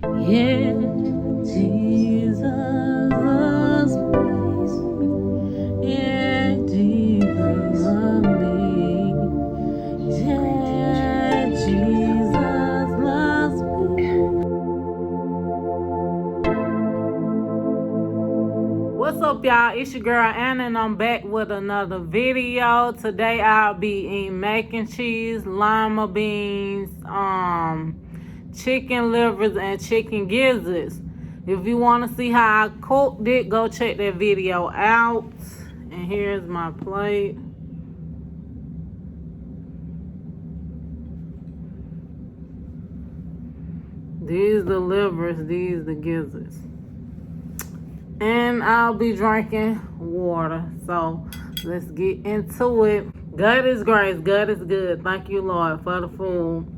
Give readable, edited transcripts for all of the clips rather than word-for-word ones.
Yeah, Jesus loves me. Yeah, Jesus loves me. Yeah, Jesus loves me. What's up, y'all? It's your girl Anna, and I'm back with another video. Today I'll be eating mac and cheese, lima beans, chicken livers, and chicken gizzards. If you want to see how I cooked it, go check that video out. And here's my plate. These the livers, these the gizzards. And I'll be drinking water. So let's get into it. God is grace. God is good. Thank you, Lord, for the food.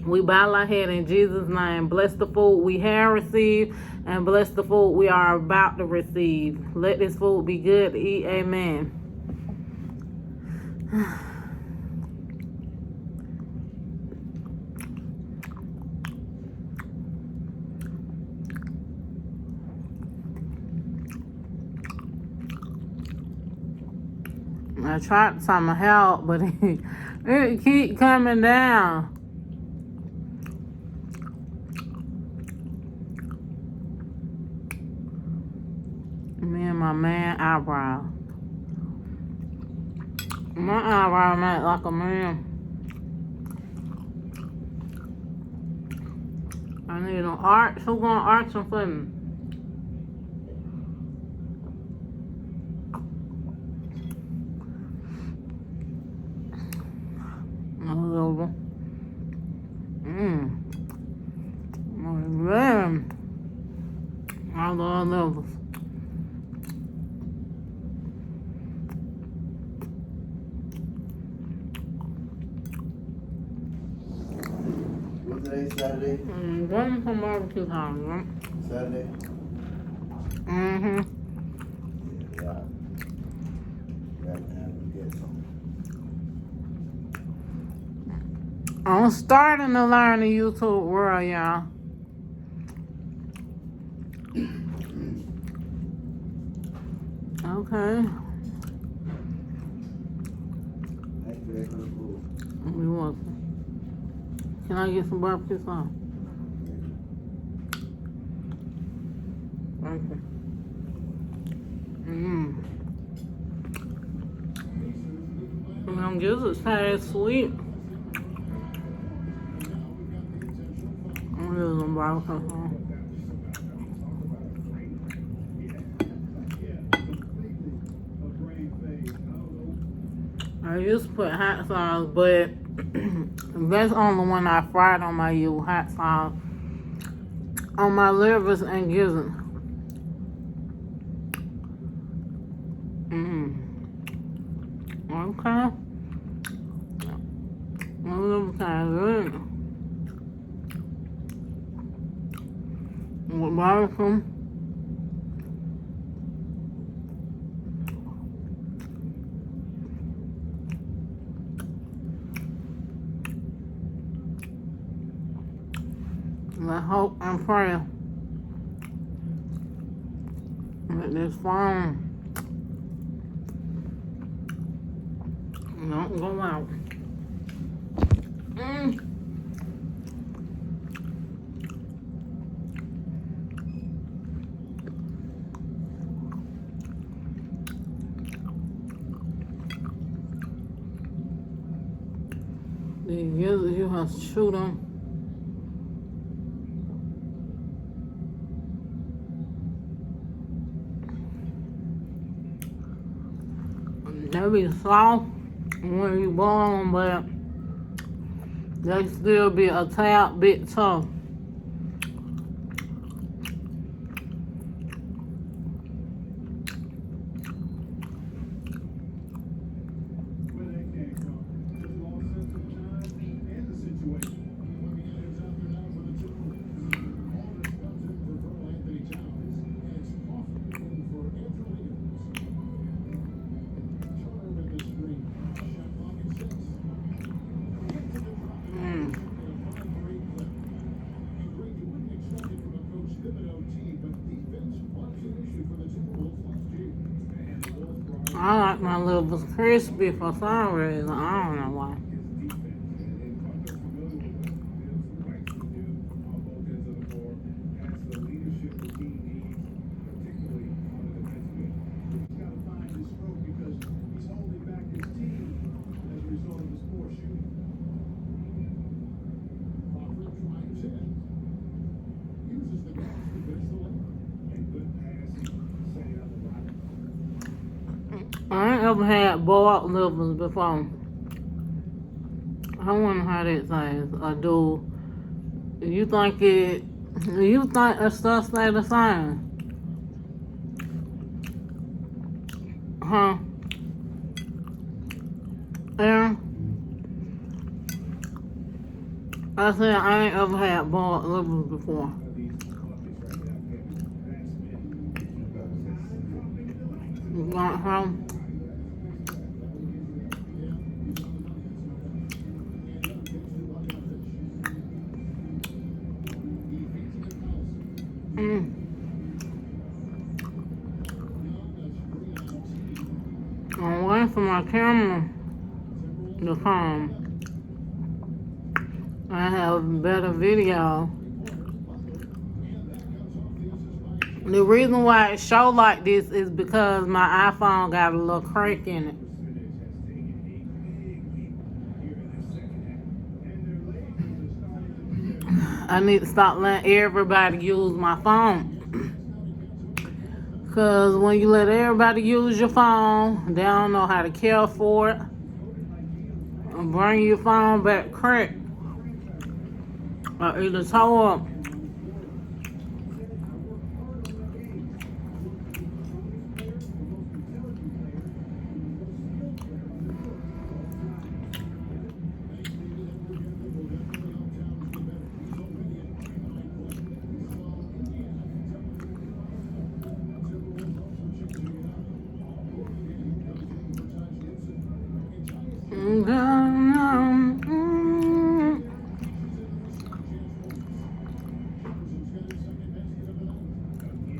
We bow our head in Jesus' name. Bless the food we have received and bless the food we are about to receive. Let this food be good to eat. Amen. I tried to help, but it keep coming down. Me and my man eyebrow. My eyebrow made like a man. I need an arch. Who gonna arch them for me? Over. Man. I love those. What's today, Saturday? Going from barbecue house, right? Saturday? Mm-hmm. Yeah. Got to have to get some. I'm starting to learn the YouTube world, y'all. Okay. Thank you for that good food. You want some? Can I get some barbecue sauce? Thank you. Them gizzards taste sweet. I'm gonna some barbecue sauce. I used to put hot sauce, but that's only when I fried them. I use hot sauce on my livers and gizzards. Okay. My liver kind of good. With barbecue. I hope and pray that this phone don't go out. These gizzards, you have to shoot them. They be soft when you boil them, but they still be a tad bit tough. I like my livers crispy for some reason. I don't know why. I ain't ever had boiled livers before. I wonder how that tastes. Or do you think the stuff stay the same? Huh? Yeah. I said I ain't ever had boiled livers before. You want some? I'm waiting for my camera to come. I have better video. The reason why it show like this is because my iPhone got a little crack in it. I need to stop letting everybody use my phone. Because when you let everybody use your phone, they don't know how to care for it. And bring your phone back cracked. Or either tore up.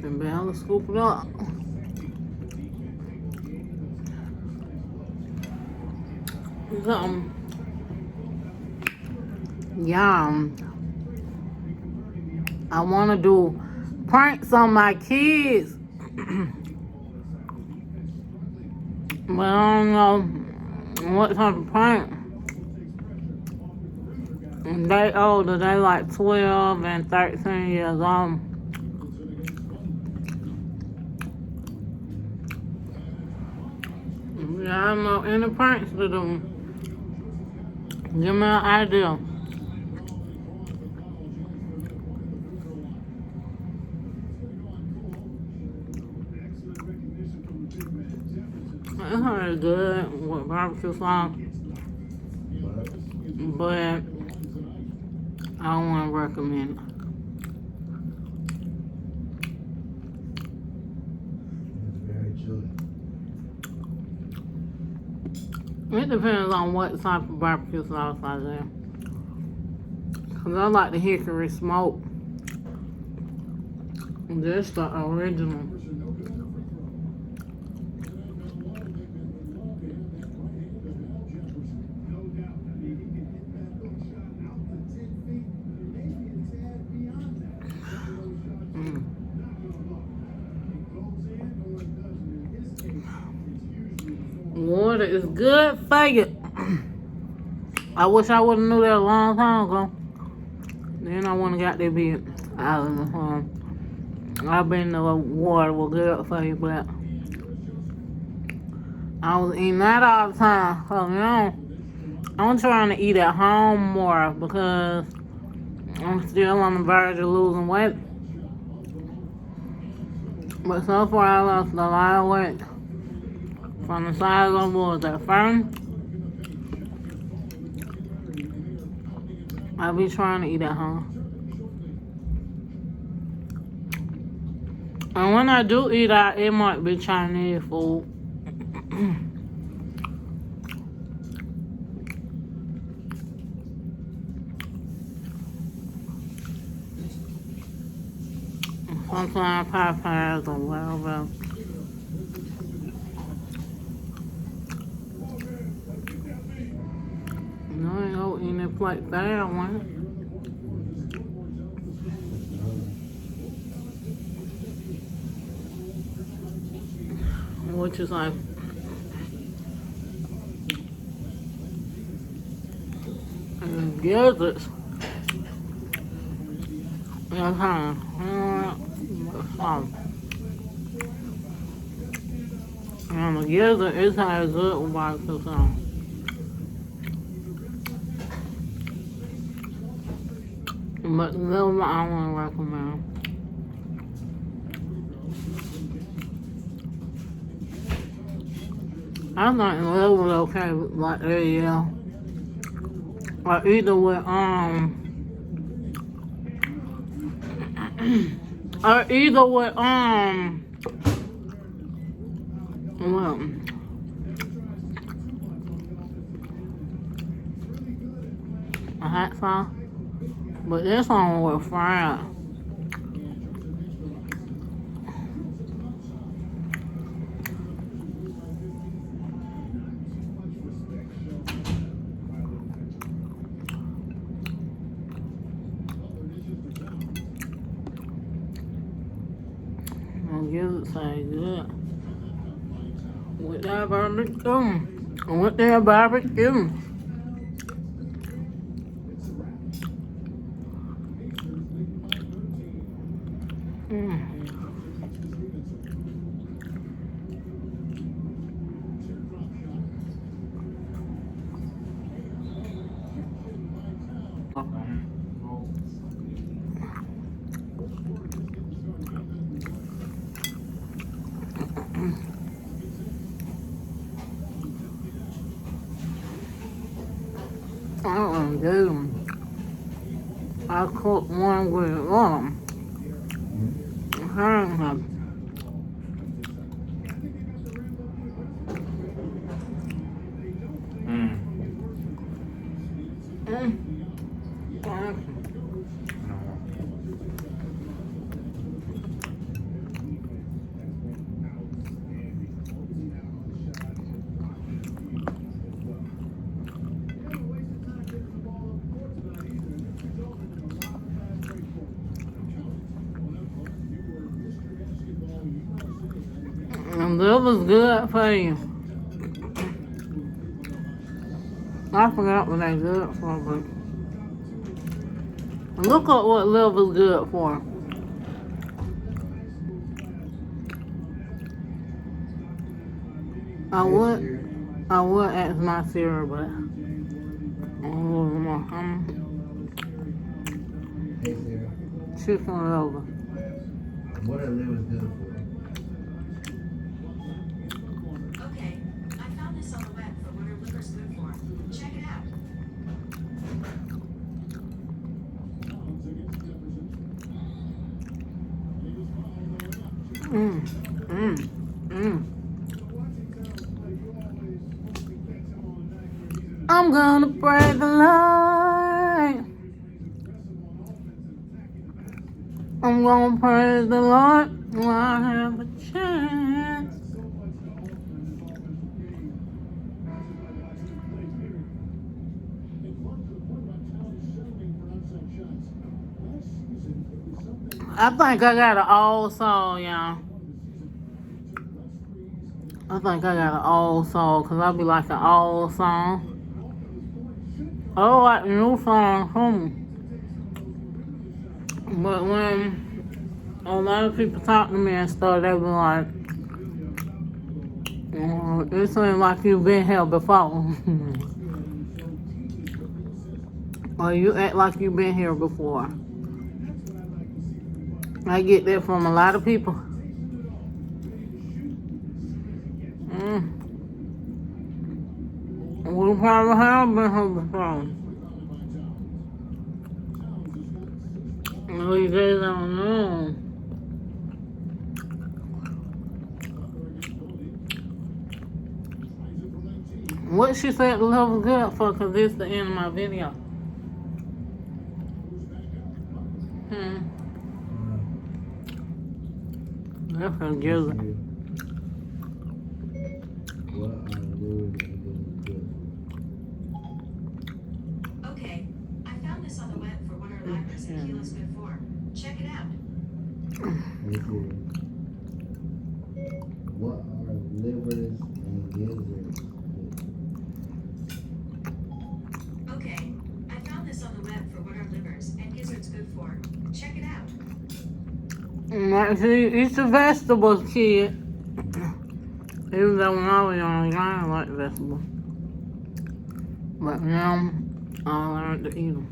Can barely scoop it up. Yum. I want to do pranks on my kids. But I don't know what type of prank. They older, they like 12 and 13 years old. Yeah, I don't know any pranks to do. Give me an idea. It's really good with barbecue sauce, but I don't want to recommend it. It's very chilly. It depends on what type of barbecue sauce I do. Because I like the hickory smoke. This the original. Water is good for you. I wish I would have knew that a long time ago. Then I wouldn't have got that bit out of the home. I've been to water was good for you, but I was eating that all the time. So, I'm trying to eat at home more because I'm still on the verge of losing weight. But so far, I lost a lot of weight. From the size I was at first, I be trying to eat at home. And when I do eat out, it might be Chinese food. Sometimes Popeyes or whatever. eating it like that one. Which is like gizzards. That's how. And the gizzard is how it's good by itself. But the liver I wouldn't recommend. I think the liver okay like that, yeah. Or either with or either with well, a hot sauce. But this one was fried. I'll give it say good. With that barbecue. With that barbecue. Dude, I cooked one with and that was good for you. I forgot what they good for, but look at what liver's good for. I would ask my cereal, but chicken liver. What are livers good for? Okay, I found this on the web for what our liver's good for. Check it out. I'm gonna pray the Lord. I'm gonna praise the Lord while I have a chance. I think I got an old song, y'all. I think I got an old song, because I be like an old song. I don't like the new song, But when a lot of people talk to me and stuff, they be like, it seems like you've been here before. Or you act like you've been here before. I get that from a lot of people. We probably have been here before. We just don't know. What she said the level good for, because this is the end of my video. That's a gizzard. What are livers good for? Okay, here. What are livers and gizzards? Okay, I found this on the web for what are livers and gizzards good for. Check it out. See, eat the vegetables, kid. Even though when I was young, I didn't like vegetables. But now, I learned to eat them.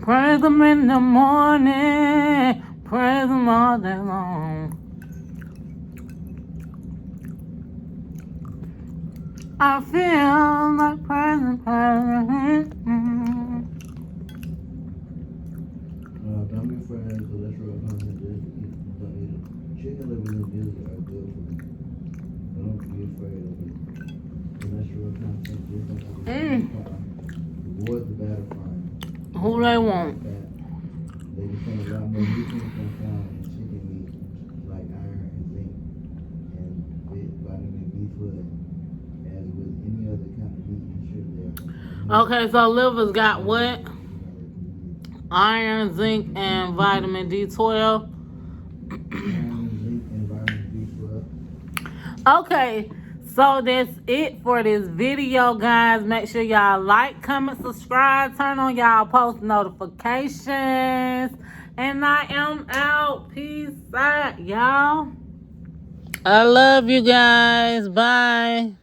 Praise Him in the morning, praise Him all day long. I feel like praising, praising. Don't be afraid of cholesterol content. Just eat it. Chicken livers and gizzards are good for you. Don't be afraid of it. Cholesterol content, just like avoid the bad frying. Who they want? They contain a lot more nutrients than found in chicken meat, like iron and zinc, and vitamin B12. As with any other kind of meat, ensure they are. Okay, so livers got what? Iron, zinc, and vitamin D12. Iron, zinc, and vitamin B12. Okay, so that's it for this video, guys. Make sure y'all like, comment, subscribe, turn on y'all post notifications. And I am out. Peace out, y'all. I love you guys. Bye.